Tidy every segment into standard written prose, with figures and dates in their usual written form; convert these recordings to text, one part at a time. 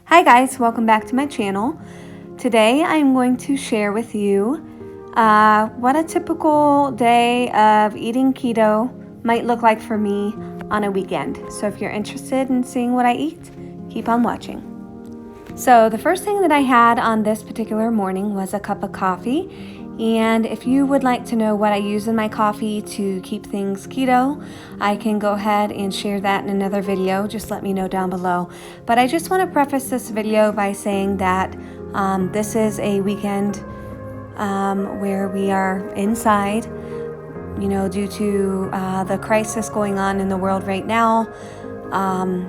Hi guys, welcome back to my channel. Today I'm going to share with you what a typical day of eating keto might look like for me on a weekend. So if you're interested in seeing what I eat, keep on watching. So the first thing that I had on this particular morning was a cup of coffee. And if you would like to know what I use in my coffee to keep things keto, I can go ahead and share that in another video. Just let me know down below. But I just want to preface this video by saying that this is a weekend where we are inside, due to the crisis going on in the world right now.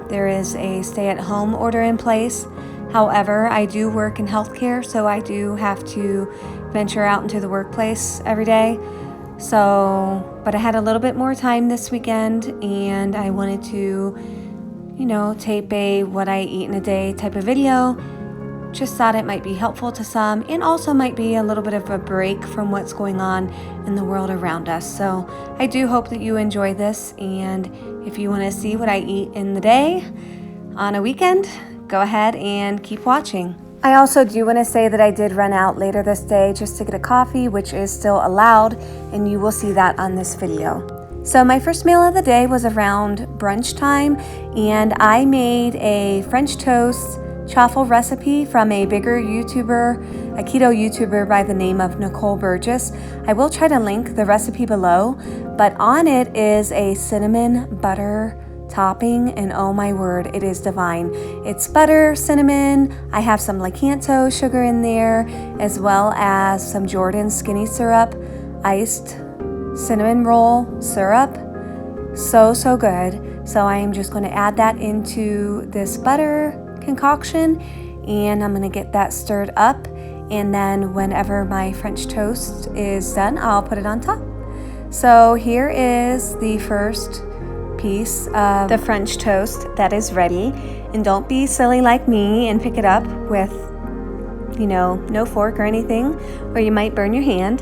There is a stay-at-home order in place. However, I do work in healthcare, so I do have to venture out into the workplace every day. But I had a little bit more time this weekend, and I wanted to, tape a what I eat in a day type of video. Just thought it might be helpful to some, and also might be a little bit of a break from what's going on in the world around us. So I do hope that you enjoy this, and if you want to see what I eat in the day on a weekend, go ahead and keep watching. I also do want to say that I did run out later this day just to get a coffee, which is still allowed, and you will see that on this video. So my first meal of the day was around brunch time, and I made a French toast chaffle recipe from a bigger YouTuber, a keto YouTuber by the name of Nicole Burgess. I will try to link the recipe below, but on it is a cinnamon butter topping, and oh my word, it is divine. It's butter, cinnamon, I have some Lakanto sugar in there, as well as some Jordan skinny syrup, iced cinnamon roll syrup. So good. So I am just going to add that into this butter concoction, and I'm going to get that stirred up, and then whenever my French toast is done, I'll put it on top. So here is the first piece of the French toast that is ready, and don't be silly like me and pick it up with no fork or anything, or you might burn your hand.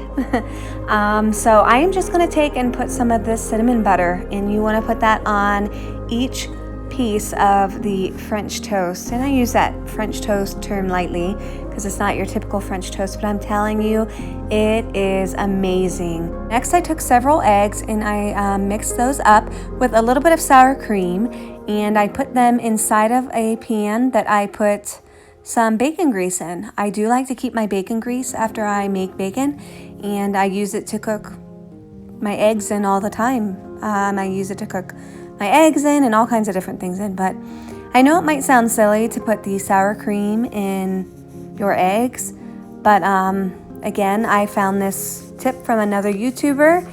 So I am just going to take and put some of this cinnamon butter, and you want to put that on each piece of the French toast. And I use that French toast term lightly because it's not your typical French toast, but I'm telling you, it is amazing. Next, I took several eggs and I mixed those up with a little bit of sour cream, and I put them inside of a pan that I put some bacon grease in. I do like to keep my bacon grease after I make bacon, and I use it to cook my eggs in all the time. I use it to cook my eggs in and all kinds of different things in, but I know it might sound silly to put the sour cream in your eggs, but again, I found this tip from another YouTuber.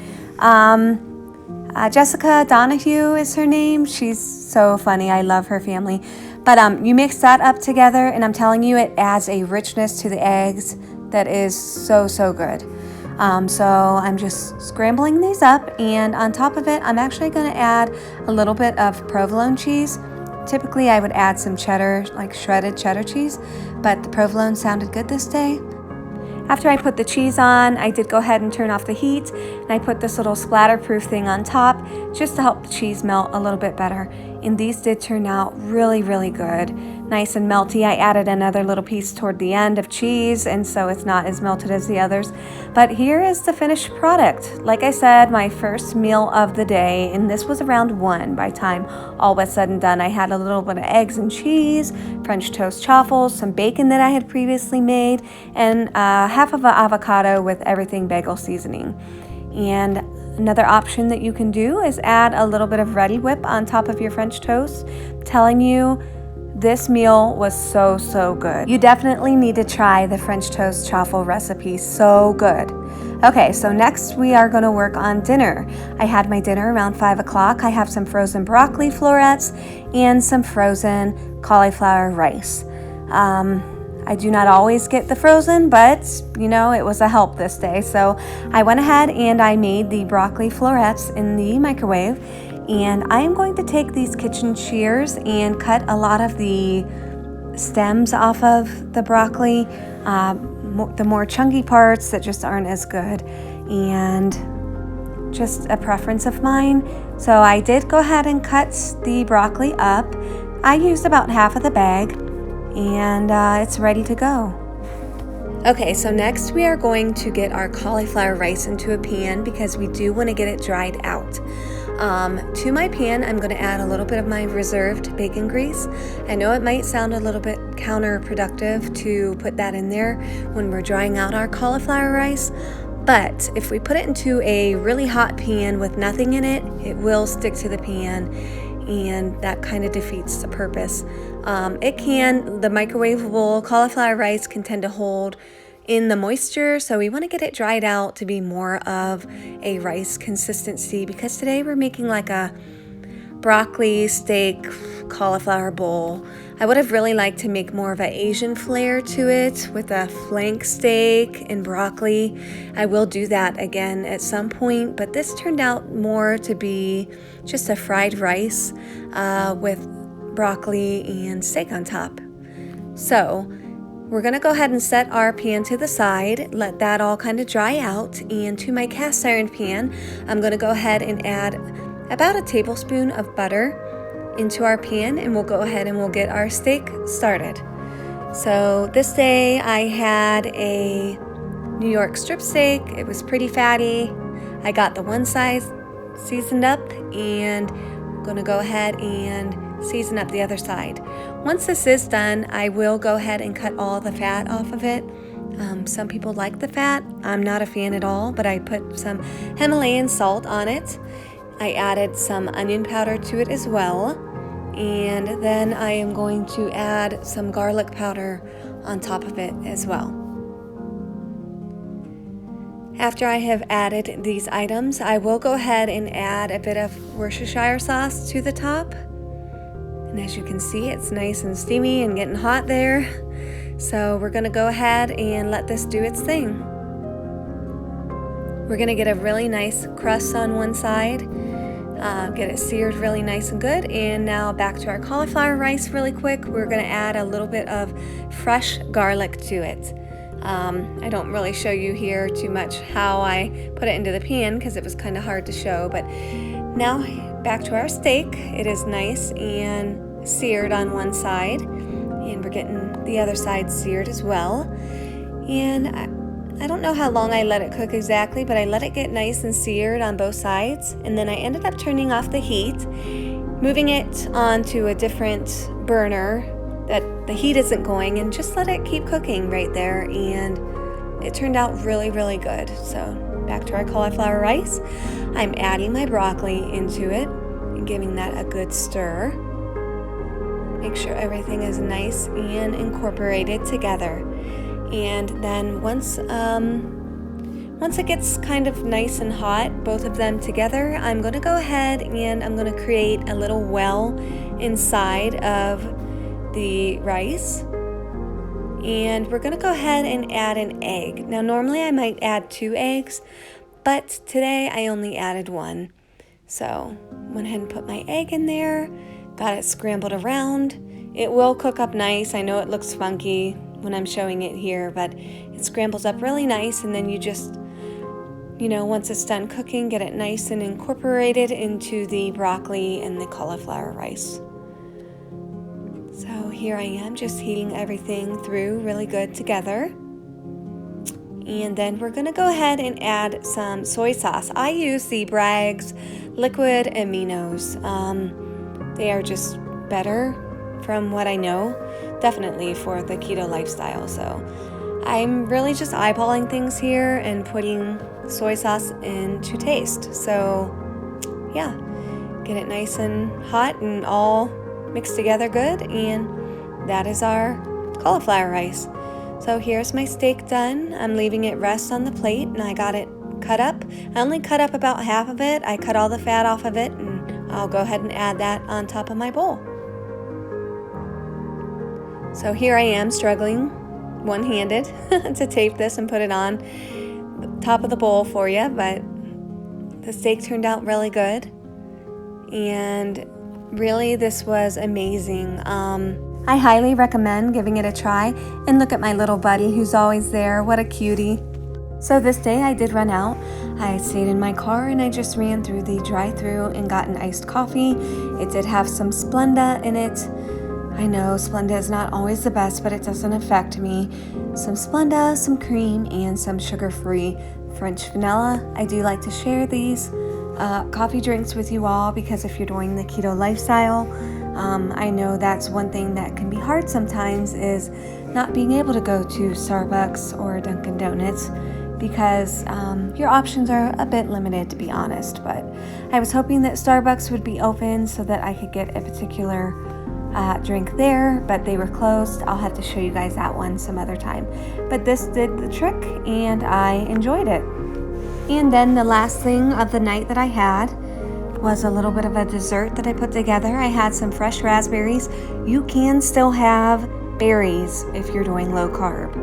Jessica Donahue is her name. She's so funny. I love her family. But you mix that up together, and I'm telling you, it adds a richness to the eggs that is so good. So I'm just scrambling these up, and on top of it, I'm actually going to add a little bit of provolone cheese. Typically, I would add some cheddar, like shredded cheddar cheese, but the provolone sounded good this day. After I put the cheese on, I did go ahead and turn off the heat, and I put this little splatter-proof thing on top just to help the cheese melt a little bit better. And these did turn out really good. Nice and melty. I added another little piece toward the end of cheese, and so it's not as melted as the others. But here is the finished product. Like I said, my first meal of the day, and this was around 1 by the time all was said and done. I had a little bit of eggs and cheese, French toast chaffles, some bacon that I had previously made, and half of an avocado with everything bagel seasoning. And another option that you can do is add a little bit of Ready Whip on top of your French toast. I'm telling you, this meal was so good. You definitely need to try the French toast chaffle recipe. So good. Okay, so next we are going to work on dinner. I had my dinner around 5 o'clock. I have some frozen broccoli florets and some frozen cauliflower rice. I do not always get the frozen, but it was a help this day. So I went ahead and I made the broccoli florets in the microwave, and I am going to take these kitchen shears and cut a lot of the stems off of the broccoli, the more chunky parts that just aren't as good, and just a preference of mine. So I did go ahead and cut the broccoli up. I used about half of the bag. and it's ready to go. Okay, so next we are going to get our cauliflower rice into a pan because we do want to get it dried out. To my pan, I'm going to add a little bit of my reserved bacon grease. I know it might sound a little bit counterproductive to put that in there when we're drying out our cauliflower rice, but if we put it into a really hot pan with nothing in it, it will stick to the pan, and that kind of defeats the purpose. The microwavable cauliflower rice can tend to hold in the moisture, so we want to get it dried out to be more of a rice consistency, because today we're making like a broccoli, steak, cauliflower bowl. I would have really liked to make more of an Asian flair to it with a flank steak and broccoli. I will do that again at some point, but this turned out more to be just a fried rice with broccoli and steak on top. So we're going to go ahead and set our pan to the side, let that all kind of dry out, and to my cast iron pan, I'm going to go ahead and add about a tablespoon of butter into our pan, and we'll go ahead and we'll get our steak started. So this day I had a New York strip steak. It was pretty fatty. I got the one side seasoned up, and I'm going to go ahead and season up the other side. Once this is done, I will go ahead and cut all the fat off of it. Some people like the fat. I'm not a fan at all, but I put some Himalayan salt on it. I added some onion powder to it as well, and then I am going to add some garlic powder on top of it as well. After I have added these items, I will go ahead and add a bit of Worcestershire sauce to the top. And as you can see, it's nice and steamy and getting hot there. So we're going to go ahead and let this do its thing. We're going to get a really nice crust on one side, get it seared really nice and good. And now back to our cauliflower rice really quick. We're going to add a little bit of fresh garlic to it. I don't really show you here too much how I put it into the pan because it was kind of hard to show, but now back to our steak. It is nice and seared on one side, and we're getting the other side seared as well. And I don't know how long I let it cook exactly, but I let it get nice and seared on both sides, and then I ended up turning off the heat, moving it onto a different burner that the heat isn't going, and just let it keep cooking right there, and it turned out really, really good. So back to our cauliflower rice. I'm adding my broccoli into it and giving that a good stir. Make sure everything is nice and incorporated together. And then once it gets kind of nice and hot, both of them together, I'm going to go ahead and I'm going to create a little well inside of the rice. And we're going to go ahead and add an egg. Now normally I might add 2 eggs, but today I only added 1. So went ahead and put my egg in there, got it scrambled around. It will cook up nice. I know it looks funky when I'm showing it here, but it scrambles up really nice, and then you just, once it's done cooking, get it nice and incorporated into the broccoli and the cauliflower rice. So here I am just heating everything through really good together. And then we're going to go ahead and add some soy sauce. I use the Bragg's liquid aminos. They are just better from what I know, definitely for the keto lifestyle. So I'm really just eyeballing things here and putting soy sauce in to taste. So yeah, get it nice and hot and all mixed together good, and that is our cauliflower rice. So here's my steak done. I'm leaving it rest on the plate, and I got it cut up. I only cut up about half of it. I cut all the fat off of it, and I'll go ahead and add that on top of my bowl. So here I am struggling one-handed to tape this and put it on the top of the bowl for you, but the steak turned out really good, and really this was amazing. I highly recommend giving it a try, and look at my little buddy who's always there. What a cutie. So this day I did run out. I stayed in my car and I just ran through the drive-thru and got an iced coffee. It did have some Splenda in it, I know Splenda is not always the best, but it doesn't affect me. Some Splenda, some cream, and some sugar-free French vanilla. I do like to share these coffee drinks with you all because if you're doing the keto lifestyle, I know that's one thing that can be hard sometimes is not being able to go to Starbucks or Dunkin' Donuts because your options are a bit limited, to be honest. But I was hoping that Starbucks would be open so that I could get a particular drink there, but they were closed. I'll have to show you guys that one some other time. But this did the trick and I enjoyed it. And then the last thing of the night that I had was a little bit of a dessert that I put together. I had some fresh raspberries. You can still have berries if you're doing low carb.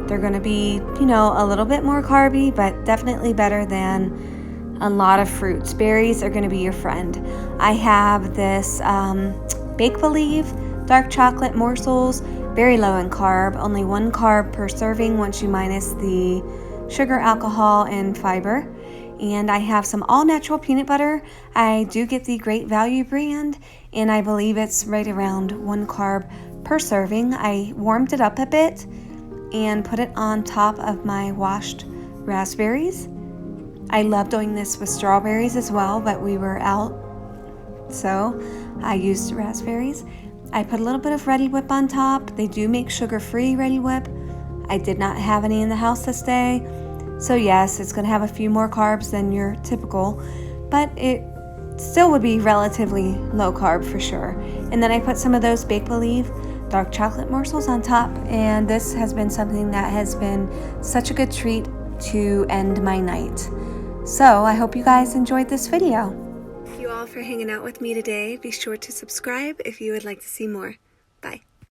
They're going to be, a little bit more carby, but definitely better than a lot of fruits. Berries are going to be your friend. I have this Bake Believe dark chocolate morsels, very low in carb, only 1 carb per serving once you minus the sugar, alcohol, and fiber. And I have some all-natural peanut butter. I do get the Great Value brand, and I believe it's right around 1 carb per serving. I warmed it up a bit and put it on top of my washed raspberries. I love doing this with strawberries as well, but we were out, so I used raspberries. I put a little bit of Ready Whip on top. They do make sugar-free Ready Whip. I did not have any in the house this day. So yes, it's going to have a few more carbs than your typical, but it still would be relatively low carb for sure. And then I put some of those Bake Believe dark chocolate morsels on top, and this has been something that has been such a good treat to end my night. So I hope you guys enjoyed this video. Thank you all for hanging out with me today. Be sure to subscribe if you would like to see more.